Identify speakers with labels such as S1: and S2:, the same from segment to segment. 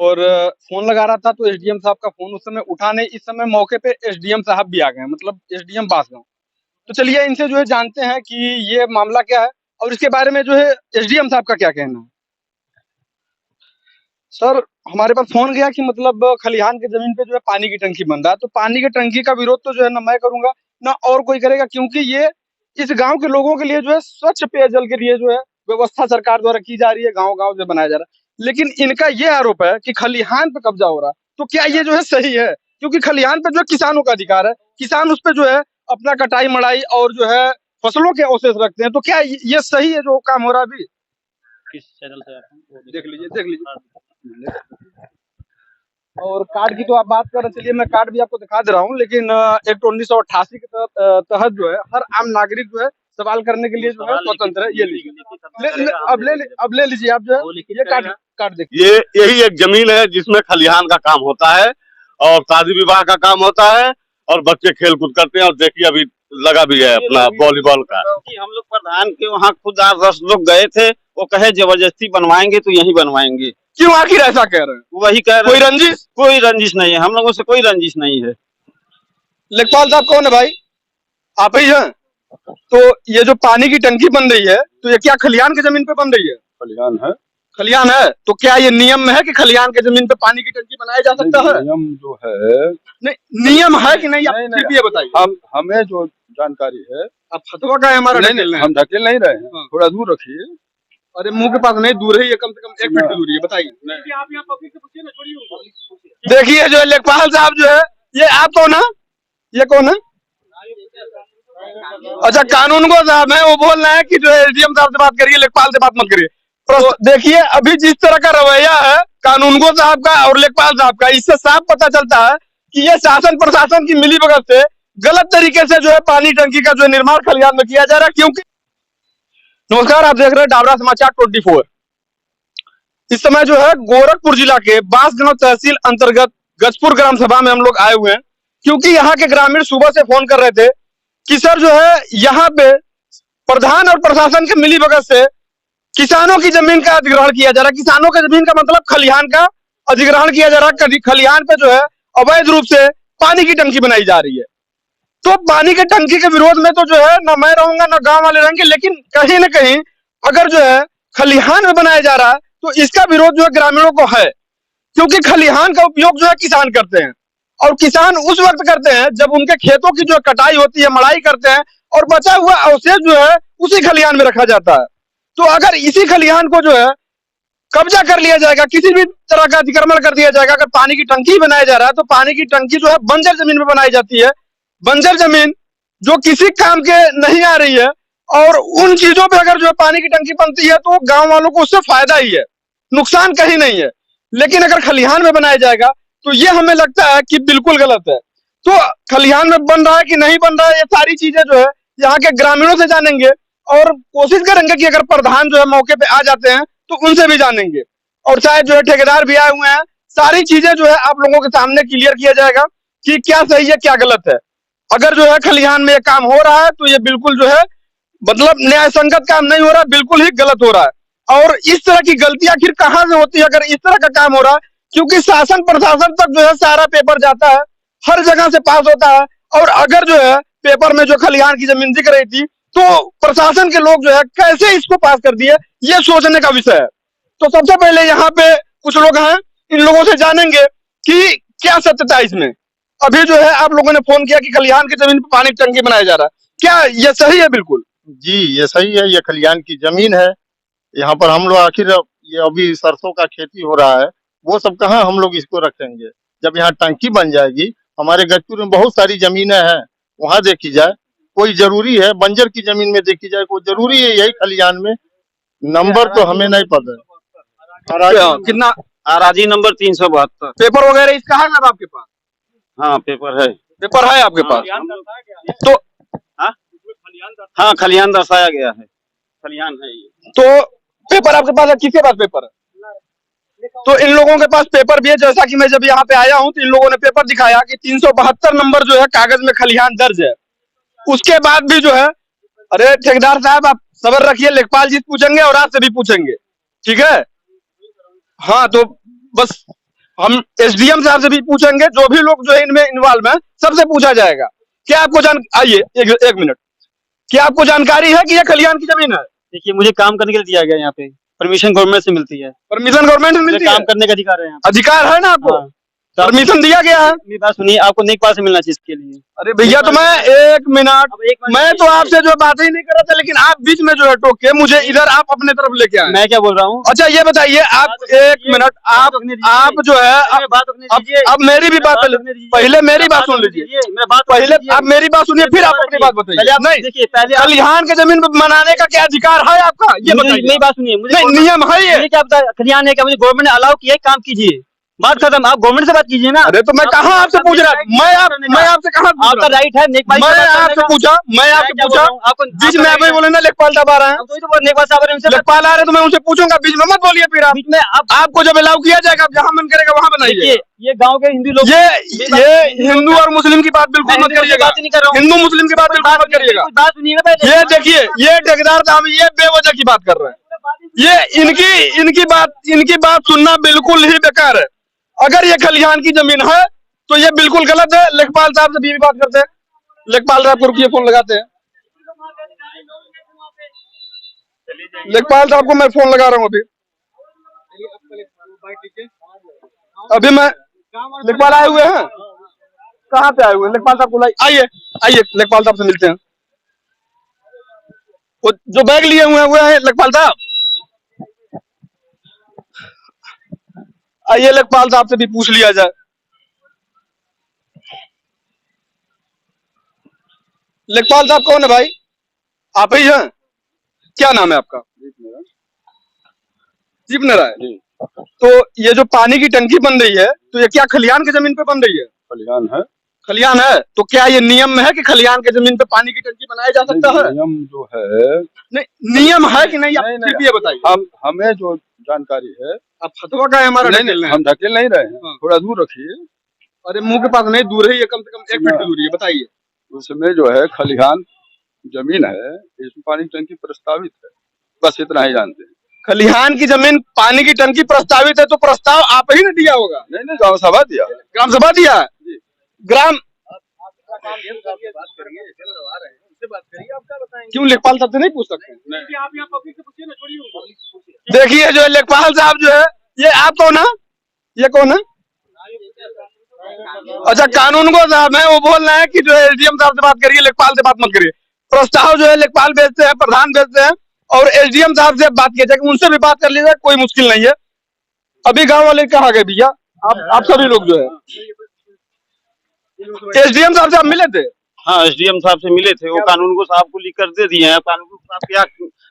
S1: और फोन लगा रहा था तो एसडीएम साहब का फोन उस समय उठा नहीं। इस समय मौके पे एसडीएम साहब भी आ गए हैं, मतलब एसडीएम बांसगांव। तो चलिए इनसे जो है जानते हैं कि ये मामला क्या है और इसके बारे में जो है एसडीएम साहब का क्या कहना है। सर, हमारे पास फोन गया कि मतलब खलिहान की जमीन पे जो है पानी की टंकी बन रहा है, तो पानी की टंकी का विरोध तो जो है ना मैं करूंगा ना और कोई करेगा, क्योंकि ये इस गांव के लोगों के लिए जो है स्वच्छ पेयजल के लिए जो है व्यवस्था सरकार द्वारा की जा रही है, गांव गांव से बनाया जा रहा है। लेकिन इनका ये आरोप है कि खलिहान पे कब्जा हो रहा है। तो क्या ये जो है सही है? क्योंकि खलिहान पे जो है किसानों का अधिकार है, किसान उस पे जो है अपना कटाई मड़ाई और जो है फसलों के अवशेष रखते हैं। तो क्या ये सही है जो काम हो रहा है अभी?
S2: किस चैनल से आप हैं?
S1: देख लीजिए। और कार्ड की तो आप बात कर रहे, चलिए मैं कार्ड भी आपको दिखा दे रहा हूँ। लेकिन एक्ट 1988 के तहत जो है हर आम नागरिक जो है सवाल करने के लिए जो है स्वतंत्र है। ये लीजिए, अब ले लीजिए आप जो है ये कार्ड देखिए।
S3: ये यही एक जमीन है जिसमें खलिहान का काम होता है और शादी विवाह का काम होता है और बच्चे खेल कूद करते हैं। और देखिए अभी लगा भी है अपना वॉलीबॉल का।
S2: हम लोग प्रधान के वहाँ खुद 8-10 लोग गए थे, वो कहे जबरदस्ती बनवाएंगे तो यहीं बनवाएंगे।
S1: क्यों आखिर ऐसा कह रहे हैं?
S2: वही कह रहे
S1: हैं।
S2: कोई रंजिश नहीं है, हम लोगों से कोई रंजिश नहीं है।
S1: लेखपाल साहब कौन है भाई? आप ही हैं? तो ये जो पानी की टंकी बन रही है तो ये क्या खलिहान की जमीन पे बन रही है? खलिहान है। तो क्या ये नियम में है कि खलिहान की जमीन पे पानी की टंकी बनाया जा सकता है?
S4: नियम जो है
S1: नहीं, नियम है कि नहीं? आप ये बताइए।
S4: हमें जो जानकारी है।
S1: आप फतवा का है हमारा?
S4: हम ढकेल नहीं रहे हैं, थोड़ा दूर रखिए।
S1: अरे मुंह के पास नहीं, दूर है, ये कम से कम 1 फीट दूर है। बताइए। आप यहाँ पब्लिक से पूछिए ना, छोड़िए। देखिए जो लेखपाल साहब जो है, ये आप कौन है? ये कौन है? अच्छा, कानून को साहब है, वो बोल रहे हैं कि जो है एसडीएम साहब से बात करिए, लेखपाल से बात मत करिए। तो देखिए अभी जिस तरह का रवैया है कानून को साहब का और लेखपाल साहब का, इससे साफ पता चलता है कि ये शासन प्रशासन की मिलीभगत से गलत तरीके से जो है पानी टंकी का जो है निर्माण खलिहान में किया जा रहा है। क्योंकि नमस्कार, आप देख रहे हैं डाबरा समाचार 24। इस समय जो है गोरखपुर जिला के बांसगांव तहसील अंतर्गत गजपुर ग्राम सभा में हम लोग आए हुए हैं, क्योंकि यहाँ के ग्रामीण सुबह से फोन कर रहे थे कि सर जो है यहाँ पे प्रधान और प्रशासन के मिलीभगत से किसानों की जमीन का अधिग्रहण किया जा रहा है। किसानों की जमीन का मतलब खलिहान का अधिग्रहण किया जा रहा है। खलिहान पे जो है अवैध रूप से पानी की टंकी बनाई जा रही है। तो पानी की टंकी के विरोध में तो जो है ना मैं रहूंगा ना गांव वाले रहेंगे, लेकिन कहीं ना कहीं अगर जो है खलिहान में बनाया जा रहा है तो इसका विरोध जो है ग्रामीणों को है, क्योंकि खलिहान का उपयोग जो है किसान करते हैं और किसान उस वक्त करते हैं जब उनके खेतों की जो है कटाई होती है, मड़ाई करते हैं और बचा हुआ अवशेष जो है उसी खलिहान में रखा जाता है। तो अगर इसी खलिहान को जो है कब्जा कर लिया जाएगा, किसी भी तरह का अतिक्रमण कर दिया जाएगा, अगर पानी की टंकी बनाया जा रहा है तो पानी की टंकी जो है बंजर जमीन में बनाई जाती है। बंजर जमीन जो किसी काम के नहीं आ रही है, और उन चीजों पे अगर जो है पानी की टंकी बनती है तो गांव वालों को उससे फायदा ही है, नुकसान कहीं नहीं है। लेकिन अगर खलिहान में बनाया जाएगा तो ये हमें लगता है कि बिल्कुल गलत है। तो खलिहान में बन रहा है कि नहीं बन रहा है, ये सारी चीजें जो है यहाँ के ग्रामीणों से जानेंगे और कोशिश करेंगे कि अगर प्रधान जो है मौके पे आ जाते हैं तो उनसे भी जानेंगे, और शायद जो है ठेकेदार भी आए हुए हैं। सारी चीजें जो है आप लोगों के सामने क्लियर किया जाएगा कि क्या सही है क्या गलत है। अगर जो है खलिहान में ये काम हो रहा है तो ये बिल्कुल जो है मतलब न्याय संगत काम नहीं हो रहा है, बिल्कुल ही गलत हो रहा है। और इस तरह की गलती आखिर कहाँ से होती है अगर इस तरह का काम हो रहा है? क्योंकि शासन प्रशासन तक जो है सारा पेपर जाता है, हर जगह से पास होता है, और अगर जो है पेपर में जो खलिहान की जमीन दिख रही थी तो प्रशासन के लोग जो है कैसे इसको पास कर दिए, ये सोचने का विषय है। तो सबसे पहले यहाँ पे कुछ लोग हैं, इन लोगों से जानेंगे कि क्या सत्यता है इसमें। अभी जो है आप लोगों ने फोन किया कि खलिहान की जमीन पर पानी टंकी बनाया जा रहा है, क्या ये सही है? बिल्कुल
S4: जी, ये सही है। ये खलिहान की जमीन है। यहाँ पर हम लोग आखिर ये अभी सरसों का खेती हो रहा है, वो सब कहाँ हम लोग इसको रखेंगे? जब यहाँ टंकी बन जाएगी, हमारे गजपुर में बहुत सारी जमीनें हैं, वहाँ देखी जाए। कोई जरूरी है बंजर की जमीन में देखी जाए, कोई जरूरी है यही खलिहान में? नंबर तो हमें नहीं पता।
S1: कितना
S2: आराजी नंबर 372।
S1: पेपर वगैरह इसका है ना आपके पास?
S2: हाँ पेपर है।
S1: पेपर है आपके पास? तो
S2: हाँ खलिहान दर्शाया गया है, खलिहान है ये।
S1: तो पेपर आपके पास है? किसके पास पेपर है? तो इन लोगों के पास पेपर भी है। जैसा कि मैं जब यहाँ पे आया हूँ तो इन लोगों ने पेपर दिखाया कि 372 नंबर जो है कागज में खलिहान दर्ज है। उसके बाद भी जो है, अरे ठेकेदार साहब आप सबर रखिए, लेखपाल जी पूछेंगे और आपसे भी पूछेंगे, ठीक है? हाँ तो बस हम एसडीएम साहब से भी पूछेंगे, जो भी लोग जो है इनमें इन्वॉल्व हैं सबसे पूछा जाएगा। क्या आपको आइए एक मिनट, क्या आपको जानकारी है कि ये खलिहान की जमीन है?
S5: देखिए, मुझे काम करने के लिए दिया गया है यहाँ पे, परमिशन गवर्नमेंट से मिलती है,
S1: परमिशन गवर्नमेंट से
S5: मुझे
S1: मिलती
S5: काम
S1: है?
S5: करने का अधिकार है यहाँ पे।
S1: अधिकार है ना आपको?
S5: हाँ। तो
S1: परमिशन दिया गया है?
S5: मेरी बात सुनिए, आपको लेखपाल से मिलना चाहिए इसके लिए।
S1: अरे भैया, तो मैं एक मिनट,
S5: अब एक मिनट
S1: मैं तो आपसे जो बात ही नहीं कर रहा था, लेकिन आप बीच में जो है टोक के मुझे इधर आप अपने तरफ लेके आए।
S5: मैं क्या बोल रहा हूँ?
S1: अच्छा ये बताइए, आप एक मिनट, आप जो है अब मेरी भी बात पहले मेरी बात सुन लीजिए, पहले आप मेरी बात सुनिए, फिर आप अपनी बात बताइए। नहीं,
S5: देखिए, पहले
S1: खलिहान की जमीन पे बनाने का क्या अधिकार है आपका, ये बताइए।
S5: मेरी बात सुनिए, मुझे
S1: नहीं, नियम है ये।
S5: क्या पता खलिहान है क्या? मुझे गवर्नमेंट ने अलाउ किया है, काम कीजिए, बात खत्म। आप गवर्नमेंट से बात कीजिए ना।
S1: अरे तो मैं कहाँ आपसे पूछ रहा, मैं आपसे कहाँ पूछ
S5: आपका
S1: रहा?
S5: राइट है लेखपाल,
S1: मैं आपसे पूछा
S5: आपको
S1: बीच में आप ही बोले ना लेखपाल साहब आ रहे हैं,
S5: लेखपाल साहब
S1: लेखपाल आ रहे हैं, तो मैं उनसे पूछूंगा, बीच में मत बोलिए फिर आप।
S5: बीच में
S1: आपको जब अलाउ किया जाएगा, आप जहाँ मन करेगा वहाँ बनाइए।
S5: देखिए, ये गांव के हिंदू लोग,
S1: ये हिंदू और मुस्लिम की बात बिल्कुल मत करिएगा, हिंदू मुस्लिम की बात बिल्कुल मत करिएगा।
S5: बात सुनिएगा पहले।
S1: ये देखिए, ये ठेकेदार साहब ये बेवजह की बात कर रहे हैं, ये इनकी बात सुनना बिल्कुल ही बेकार है। अगर ये खलिहान की जमीन है तो ये बिल्कुल गलत है। लेखपाल साहब से भी बात करते हैं, लेखपाल साहब को रुकिए, फोन लगाते हैं। लेखपाल साहब को मैं फोन लगा रहा हूँ अभी मैं लेखपाल आए हुए हैं, कहाँ पे आए हुए हैं? लेखपाल साहब को आइए लेखपाल साहब से मिलते हैं। वो जो बैग लिए हुए हैं लेखपाल साहब, आइए लेखपाल साहब से भी पूछ लिया जाए। लेखपाल साहब कौन है भाई? आप ही हैं? क्या नाम है आपका? दीपन राय। तो ये जो पानी की टंकी बन रही है, तो ये क्या खलिहान की जमीन पे बन रही है?
S3: खलिहान है।
S1: खलिहान है, तो क्या ये नियम में है कि खलिहान की जमीन पे पानी की टंकी बनाया जा सकता है?
S3: नियम जो है,
S1: नहीं, नियम है कि नहीं, आप फिर भी ये बताइए।
S3: हमें जो जानकारी है,
S1: आप फतवा का है हमारा?
S3: नहीं, हम ढकेल नहीं रहे हैं, थोड़ा दूर रखिए।
S1: अरे मुंह के पास नहीं, दूर ही है, कम से कम 1 फीट की दूरी है, बताइए।
S3: उसमें जो है खलिहान जमीन है, इसमें पानी की टंकी प्रस्तावित है, बस इतना ही जानते हैं।
S1: खलिहान की जमीन पानी की टंकी प्रस्तावित है, तो प्रस्ताव आप ही ने दिया होगा?
S3: नहीं, गाँव सभा दिया,
S1: ग्राम सभा दिया है। ग्राम क्यों लेखपाल साहब से नहीं पूछ सकते? देखिए जो लेखपाल साहब जो है, ये आप कौन है? ये कौन है? अच्छा, कानून को साहब है, वो बोल रहे हैं कि जो है एसडीएम साहब से बात करिए, लेखपाल से बात मत करिए। प्रस्ताव जो है लेखपाल भेजते हैं, प्रधान भेजते हैं, और एसडीएम साहब से बात किया जाए, उनसे भी बात कर लीजिए, कोई मुश्किल नहीं है। अभी गांव वाले कहाँ गए भैया? आप सभी लोग जो है एसडीएम साहब से आप मिले थे?
S2: हाँ, एसडीएम साहब से मिले थे, वो कानून को साहब को लिख कर दे दिए हैं। कानून को साहब क्या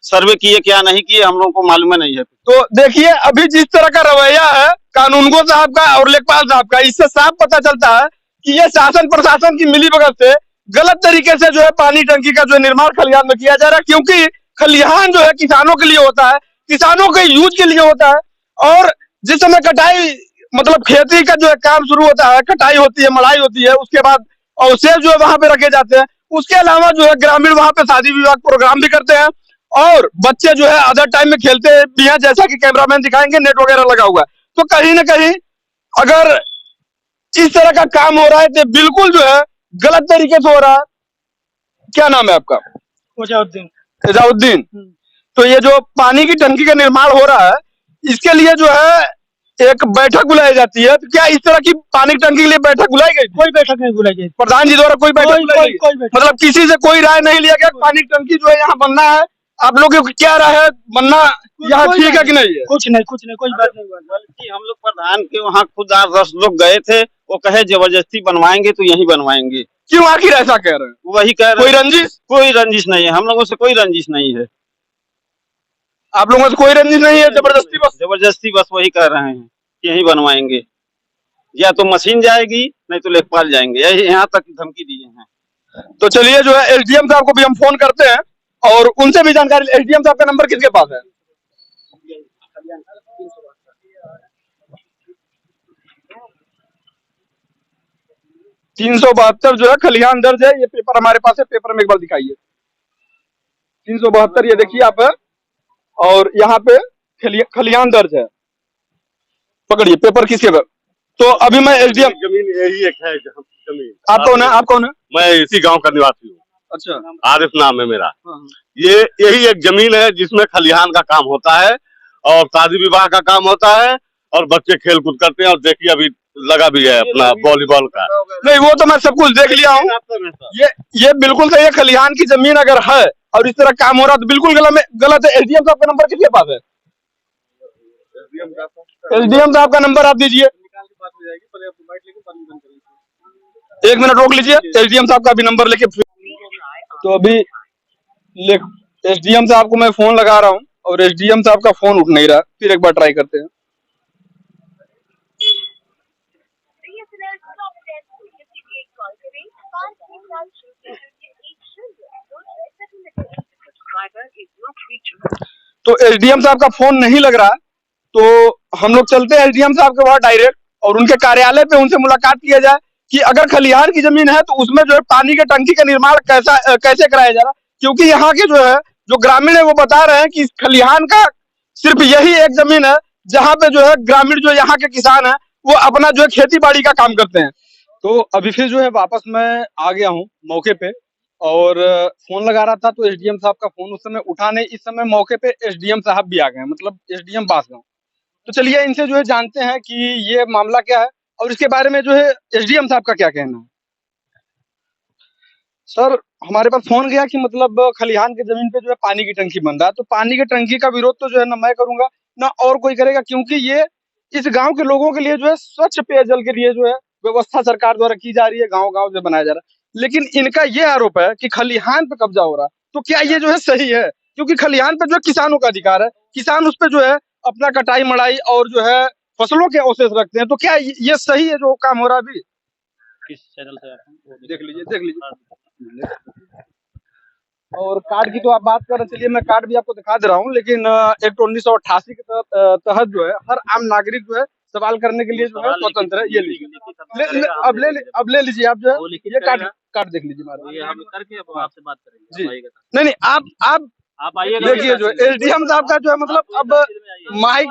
S2: सर्वे किए क्या नहीं किए हम लोगों को मालूम नहीं है।
S1: तो देखिए, अभी जिस तरह का रवैया है कानून को साहब का और लेखपाल साहब का, इससे साफ पता चलता है कि ये शासन प्रशासन की मिलीभगत से गलत तरीके से जो है पानी टंकी का जो निर्माण खलिहान में किया जा रहा है। क्योंकि खलिहान जो है किसानों के लिए होता है, किसानों के यूज के लिए होता है, और जिस समय कटाई मतलब खेती का जो है काम शुरू होता है, कटाई होती है, मड़ाई होती है, उसके बाद अवशेष जो है वहां पे रखे जाते हैं। उसके अलावा जो है ग्रामीण वहां पे शादी विवाह प्रोग्राम भी करते हैं, और बच्चे जो है अदर टाइम में खेलते भी हैं, जैसा कि कैमरामैन दिखाएंगे, नेट वगैरह लगा हुआ है। तो कहीं ना कहीं अगर इस तरह का काम हो रहा है तो बिल्कुल जो है गलत तरीके से हो रहा है। क्या नाम है आपका? एजाउद्दीन। तो ये जो पानी की टंकी का निर्माण हो रहा है, इसके लिए जो है एक बैठक बुलाई जाती है, तो क्या इस तरह की पानी की टंकी के लिए बैठक बुलाई गई?
S5: कोई बैठक नहीं बुलाई गई,
S1: प्रधान जी द्वारा कोई बैठक बुलाई गई? मतलब किसी से कोई राय नहीं लिया गया पानी की टंकी जो है यहाँ बनना है, आप लोगों की क्या राय है, बनना यहाँ ठीक है कि नहीं है?
S5: कुछ नहीं, कोई बात नहीं हुआ।
S2: बल्कि हम लोग प्रधान के वहाँ खुद 8-10 लोग गए थे, वो कहे जबरदस्ती बनवाएंगे तो यहीं बनवाएंगे।
S1: क्यों आखिर ऐसा कह रहे हैं?
S2: वही कह रहे
S1: कोई रंजिश?
S2: कोई रंजिश नहीं है, हम लोगों से कोई रंजिश नहीं है।
S1: आप लोगों से कोई रंजिश नहीं है,
S2: जबरदस्ती बस वही कह रहे हैं कि यहीं बनवाएंगे, या तो मशीन जाएगी नहीं तो लेखपाल जाएंगे, यही यहाँ तक धमकी दिए हैं।
S1: तो चलिए जो है एसडीएम साहब को भी हम फोन करते हैं और उनसे भी जानकारी। एसडीएम साहब का नंबर किसके पास है? 372 जो है खलिहान दर्ज है, ये पेपर हमारे पास है, पेपर में एक बार दिखाइए। 372 ये देखिए आप, और यहाँ पे खलिहान दर्ज है। पकड़िए पेपर, किसके तो अभी मैं एसडीएम,
S3: जमीन यही एक है जमीन।
S1: आप कौन है? आप कौन है?
S3: मैं इसी गांव का निवासी हूँ।
S1: अच्छा,
S3: आरिफ नाम है मेरा।
S1: हाँ।
S3: ये यही एक जमीन है जिसमें खलिहान का काम होता है और शादी विवाह का काम होता है और बच्चे खेल कूद करते हैं। और देखिए अभी लगा भी है अपना वॉलीबॉल का।
S1: नहीं वो तो मैं सब कुछ देख लिया हूँ। ये बिल्कुल सही है। खलिहान की जमीन अगर है और इस तरह काम हो रहा है तो बिल्कुल गलत है। एसडीएम साहब का नंबर किसके पास है? एसडीएम साहब का नंबर आप दीजिए। एक मिनट रोक लीजिए, एसडीएम साहब का भी नंबर लेके तो अभी एसडीएम साहब को मैं फोन लगा रहा हूँ और एसडीएम साहब का फोन उठ नहीं रहा। फिर एक बार ट्राई करते हैं। तो एसडीएम साहब का फोन नहीं लग रहा, तो हम लोग चलते हैं एसडीएम साहब के वहां डायरेक्ट और उनके कार्यालय पे उनसे मुलाकात किया जाए कि अगर खलिहान की जमीन है तो उसमें जो है पानी के टंकी का निर्माण कैसे कराया जा रहा। क्योंकि यहाँ के जो है जो ग्रामीण है वो बता रहे हैं कि इस खलिहान का सिर्फ यही एक जमीन है जहाँ पे जो है ग्रामीण जो यहाँ के किसान है वो अपना जो है खेती बाड़ी का काम करते हैं। तो अभी फिर जो है वापस मैं आ गया हूँ मौके पे और फोन लगा रहा था तो एसडीएम साहब का फोन उस समय उठा नहीं। इस समय मौके पे एसडीएम साहब भी आ गए हैं, मतलब एसडीएम बांसगांव। तो चलिए इनसे जो है जानते हैं कि ये मामला क्या है और इसके बारे में जो है एसडीएम साहब का क्या कहना है। सर हमारे पास फोन गया कि मतलब खलिहान की जमीन पे जो है पानी की टंकी बन रहा है, तो पानी की टंकी का विरोध तो जो है ना मैं करूंगा ना और कोई करेगा, क्योंकि ये इस गांव के लोगों के लिए जो है स्वच्छ पेयजल के लिए जो है व्यवस्था सरकार द्वारा की जा रही है, गांव गांव से बनाया जा रहा है। लेकिन इनका ये आरोप है कि खलिहान पे कब्जा हो रहा है। तो क्या ये जो है सही है? क्योंकि खलिहान पे जो है किसानों का अधिकार है, किसान उस पर जो है अपना कटाई मड़ाई और जो है फसलों के अवशेष रखते हैं। तो क्या ये सही है जो काम हो रहा है अभी?
S5: किस चैनल से आते हैं?
S1: देख लीजिए। और कार्ड की तो आप बात कर रहे हैं, चलिए मैं कार्ड भी आपको दिखा दे रहा हूँ। लेकिन एक्ट 1988 के तहत जो है हर आम नागरिक जो है सवाल करने के लिए जो है स्वतंत्र है। ये लीजिए, अब ले लीजिए आप जो है ये कार्ड देख लीजिए हमारा।
S5: ये हम करके अब आपसे बात करेंगे।
S1: जी नहीं आप
S5: आइएगा।
S1: देखिए जो एसडीएम साहब का जो है मतलब अब माइक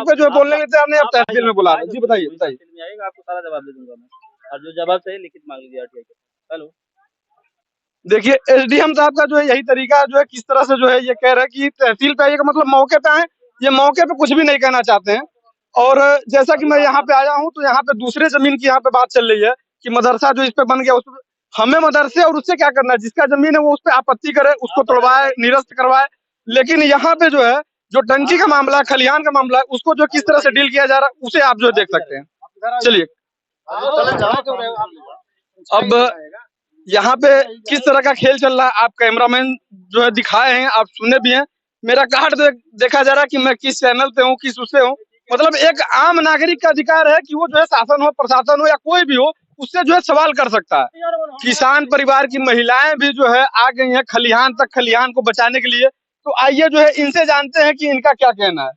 S1: पे जो है बोलने के तैयार नहीं, अब तहसील में बुला रहे हैं। जी बताइए।
S5: आइएगा, आपको सारा जवाब दे दूंगा मैं, और जो जवाब चाहिए लिखित मांग लीजिए आरटीआई के। हेलो,
S1: देखिए एसडीएम साहब का जो है यही तरीका है, जो है किस तरह से जो है ये कह रहे हैं कि तहसील पे आइएगा, मतलब मौके पे आए। ये मौके पे कुछ भी नहीं कहना चाहते हैं। और जैसा कि मैं यहाँ पे आया हूँ तो यहाँ पे दूसरे जमीन की यहाँ पे बात चल रही है कि मदरसा जो इस पे बन गया, उस हमें मदरसे और उससे क्या करना है? जिसका जमीन है वो उस पर आपत्ति करे, उसको तोड़वाए, निरस्त करवाए। लेकिन यहाँ पे जो है जो टंकी का मामला है, खलिहान का मामला है, उसको जो किस तरह से डील किया जा रहा है उसे आप जो देख सकते हैं। चलिए अब यहाँ पे किस तरह का खेल चल रहा है आप कैमरामैन जो है दिखाए हैं, आप सुने भी हैं। मेरा कार्ड देखा जा रहा है कि मैं किस चैनल पे हूँ, किस उससे हूँ। मतलब एक आम नागरिक का अधिकार है कि वो जो है शासन हो, प्रशासन हो या कोई भी हो, उससे जो है सवाल कर सकता है। किसान परिवार की महिलाएं भी जो है आ गई हैं खलिहान तक, खलिहान को बचाने के लिए। तो आइए जो है इनसे जानते हैं कि इनका क्या कहना है।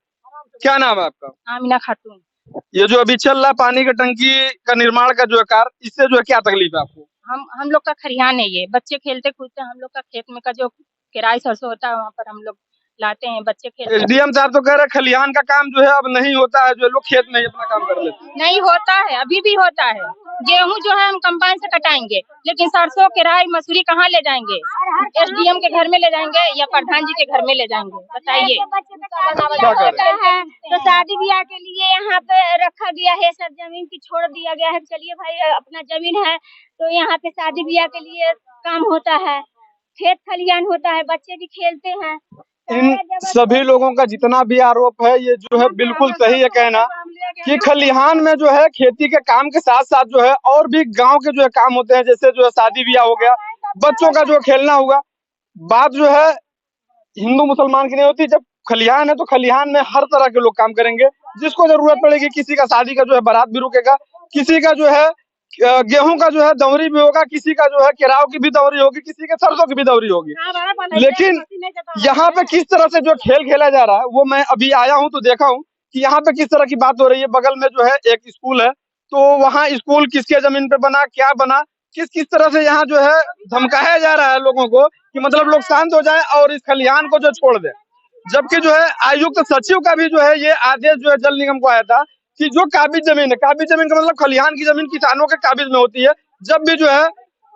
S1: क्या नाम है आपका?
S6: आमिना खातून।
S1: ये जो अभी चल रहा है पानी की टंकी का निर्माण का जो है कार्य, इससे जो है क्या तकलीफ है आपको?
S6: हम लोग का खरिहान है ये, बच्चे खेलते कूदते हम लोग का खेत में का जो किराई सरसों होता है वहाँ पर हम लोग लाते हैं, बच्चे खेलते हैं।
S1: एसडीएम साहब तो कह रहे खलिहान का काम जो है अब नहीं होता है, जो लोग खेत में ही अपना काम कर लेते हैं।
S6: नहीं होता है, अभी भी होता है। गेहूं जो है हम कंबाइन से कटाएंगे, लेकिन सरसों किराई मसूरी कहाँ ले जाएंगे? एसडीएम के घर में ले जाएंगे या प्रधान जी के घर में ले जाएंगे? बताइए।
S7: तो शादी ब्याह के लिए यहाँ पे रखा गया है, सब जमीन की छोड़ दिया गया है। चलिए भाई अपना जमीन है तो यहाँ पे शादी ब्याह के लिए काम होता है, खेत खलिहान होता है, बच्चे भी खेलते हैं।
S1: इन सभी लोगों का जितना भी आरोप है ये जो है बिल्कुल सही है कहना कि खलिहान में जो है खेती के काम के साथ साथ जो है और भी गांव के जो है काम होते हैं, जैसे जो है शादी ब्याह हो गया, बच्चों का जो खेलना हुआ। बात जो है हिंदू मुसलमान की नहीं होती। जब खलिहान है तो खलिहान में हर तरह के लोग काम करेंगे, जिसको जरूरत पड़ेगी। किसी का शादी का जो है बारात भी रुकेगा, किसी का जो है गेहूं का जो है दौरी भी होगा, किसी का जो है केराव की भी दौरी होगी, किसी के सरसों की भी दौरी होगी। लेकिन यहाँ पे किस तरह से जो खेल खेला जा रहा है वो मैं अभी आया हूँ तो देखा हूँ कि यहाँ पे किस तरह की बात हो रही है। बगल में जो है एक स्कूल है, तो वहाँ स्कूल किसके जमीन पे बना, क्या बना, किस तरह से यहाँ जो है धमकाया जा रहा है लोगों को कि मतलब लोग शांत हो जाए और इस खलिहान को जो छोड़ दे। जबकि जो है आयुक्त सचिव का भी जो है ये आदेश जो है जल निगम को आया था कि जो काबिज जमीन है, काबिज जमीन का मतलब खलिहान की जमीन किसानों के काबिज में होती है। जब भी जो है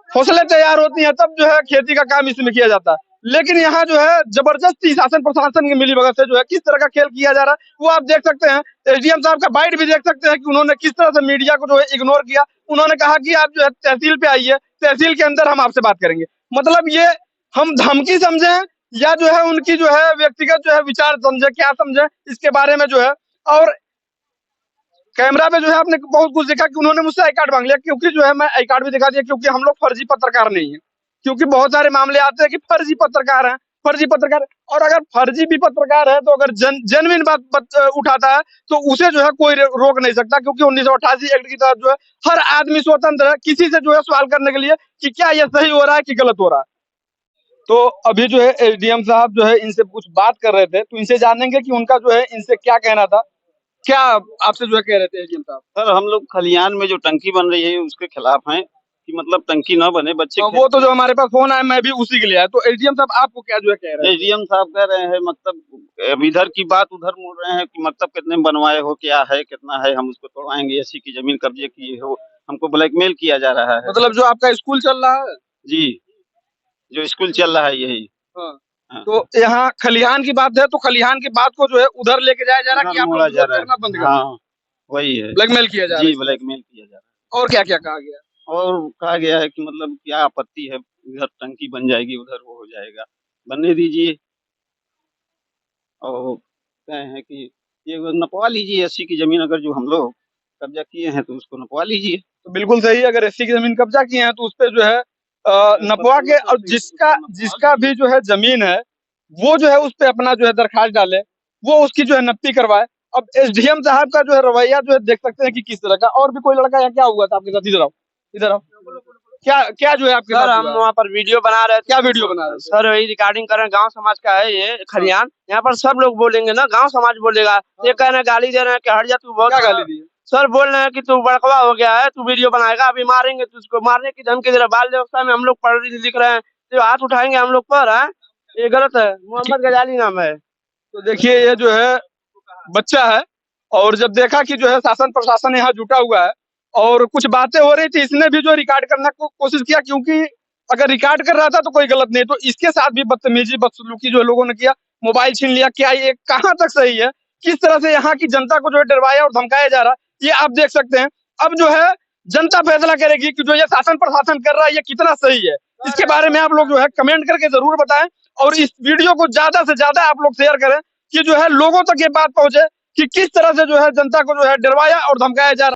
S1: फसलें तैयार होती हैं तब जो है खेती का काम इसमें किया जाता है। लेकिन यहाँ जो है जबरदस्ती शासन प्रशासन की मिलीभगत से जो है किस तरह का खेल किया जा रहा है वो आप देख सकते हैं। एसडीएम साहब का बाइट भी देख सकते हैं कि उन्होंने किस तरह से मीडिया को जो है इग्नोर किया। उन्होंने कहा कि आप जो है तहसील पे आइए, तहसील के अंदर हम आपसे बात करेंगे। मतलब ये हम धमकी समझे या जो है उनकी जो है व्यक्तिगत जो है विचार समझे, क्या समझे इसके बारे में जो है। और कैमरा पे जो है आपने बहुत कुछ देखा कि उन्होंने मुझसे आई कार्ड मांग लिया, क्योंकि जो है मैं आई कार्ड भी दिखा दिया, क्योंकि हम लोग फर्जी पत्रकार नहीं है। क्योंकि बहुत सारे मामले आते हैं कि फर्जी पत्रकार हैं, फर्जी पत्रकार। और अगर फर्जी भी पत्रकार है तो अगर जेन्युइन बात उठाता है तो उसे जो है कोई रोक नहीं सकता, क्योंकि 1988 एक्ट की तहत जो है हर आदमी स्वतंत्र है किसी से जो है सवाल करने के लिए कि क्या ये सही हो रहा है कि गलत हो रहा है। तो अभी जो है एसडीएम साहब जो है इनसे कुछ बात कर रहे थे, तो इनसे जानेंगे कि उनका जो है इनसे क्या कहना था। क्या आपसे जो है कह रहे थे एसडीएम साहब?
S2: सर हम लोग खलिहान में जो टंकी बन रही है उसके खिलाफ हैं कि मतलब टंकी न बने, बच्चे
S1: वो तो जो हमारे पास फोन आया मैं भी उसी के लिए आया। तो एसडीएम साहब आपको क्या जो है कह रहे हैं?
S2: एसडीएम साहब कह रहे हैं मतलब अब इधर की बात उधर मोड़ रहे हैं कि मतलब कितने में बनवाए हो, क्या है, कितना है, हम उसको तोड़वाएंगे, एसी की जमीन कब्जे की हो, हमको ब्लैकमेल किया जा रहा है।
S1: मतलब जो आपका स्कूल चल रहा है?
S2: जी, जो स्कूल चल रहा है यही।
S1: हाँ।
S2: हाँ।
S1: तो यहाँ खलिहान की बात है तो खलिहान की बात को जो है उधर लेके जाया जा रहा है कि आप
S2: मोड़ा
S1: लोग
S2: जा रहा
S1: करना बंद
S2: है।
S1: कर,
S2: हाँ वही है,
S1: ब्लैकमेल किया जा रहा
S2: जी
S1: है।
S2: ब्लैकमेल किया जा रहा है।
S1: और क्या क्या कहा गया?
S2: और कहा गया है कि मतलब क्या आपत्ति है, इधर टंकी बन जाएगी उधर वो हो जाएगा, बनने दीजिए। और कहे हैं कि ये नपवा लीजिए, 80 की जमीन अगर जो हम लोग कब्जा किए हैं तो उसको नपवा लीजिए।
S1: तो बिल्कुल सही है, अगर एससी की जमीन कब्जा किए हैं तो उस पे जो है नपवा के, और जिसका भी जो है जमीन है वो जो है उस पे अपना जो है दरखास्त डाले, वो उसकी जो है नप्पी करवाए। अब एसडीएम साहब का जो है रवैया जो है देख सकते हैं कि किस तरह का। और भी कोई लड़का या क्या हुआ था आपके साथ? इधर आओ, इधर आओ। क्या क्या जो है आपके
S5: सर
S1: साथ
S5: हम
S1: हुआ?
S5: वहाँ पर वीडियो बना रहे थे।
S1: क्या वीडियो बना रहे थे?
S5: सर वही रिकॉर्डिंग कर रहे हैं, गांव समाज का है ये खलिहान। यहाँ पर सब लोग बोलेंगे ना, गांव समाज बोलेगा। ये कह रहे हैं, गाली दे रहे हैं कि हट जा तू, बहुत
S1: क्या गाली दी है?
S5: सर बोल रहे हैं कि तू बड़कवा हो गया है, तू वीडियो बनाएगा, अभी मारेंगे तुझको, मारने की धमकी दे रहे हैं। बाल व्यवस्था में हम लोग पढ़ लिख रहे हैं तो हाथ उठाएंगे हम लोग पर, है ये गलत है। मोहम्मद गजाली नाम है।
S1: तो देखिए ये जो है बच्चा है, और जब देखा कि जो है शासन प्रशासन यहाँ जुटा हुआ है और कुछ बातें हो रही थी, इसने भी जो रिकॉर्ड करने को कोशिश किया, क्योंकि अगर रिकॉर्ड कर रहा था तो कोई गलत नहीं। तो इसके साथ भी बदतमीजी बदसलूकी जो लोगों ने किया, मोबाइल छीन लिया, क्या ये कहाँ तक सही है? किस तरह से यहाँ की जनता को जो है डरवाया और धमकाया जा रहा है, ये आप देख सकते हैं। अब जो है जनता फैसला करेगी कि जो ये शासन प्रशासन कर रहा है ये कितना सही है। इसके बारे में आप लोग जो है कमेंट करके जरूर बताएं, और इस वीडियो को ज्यादा से ज्यादा आप लोग शेयर करें कि जो है लोगों तक ये बात पहुंचे कि किस तरह से जो है जनता को जो है डरवाया और धमकाया जा रहा है।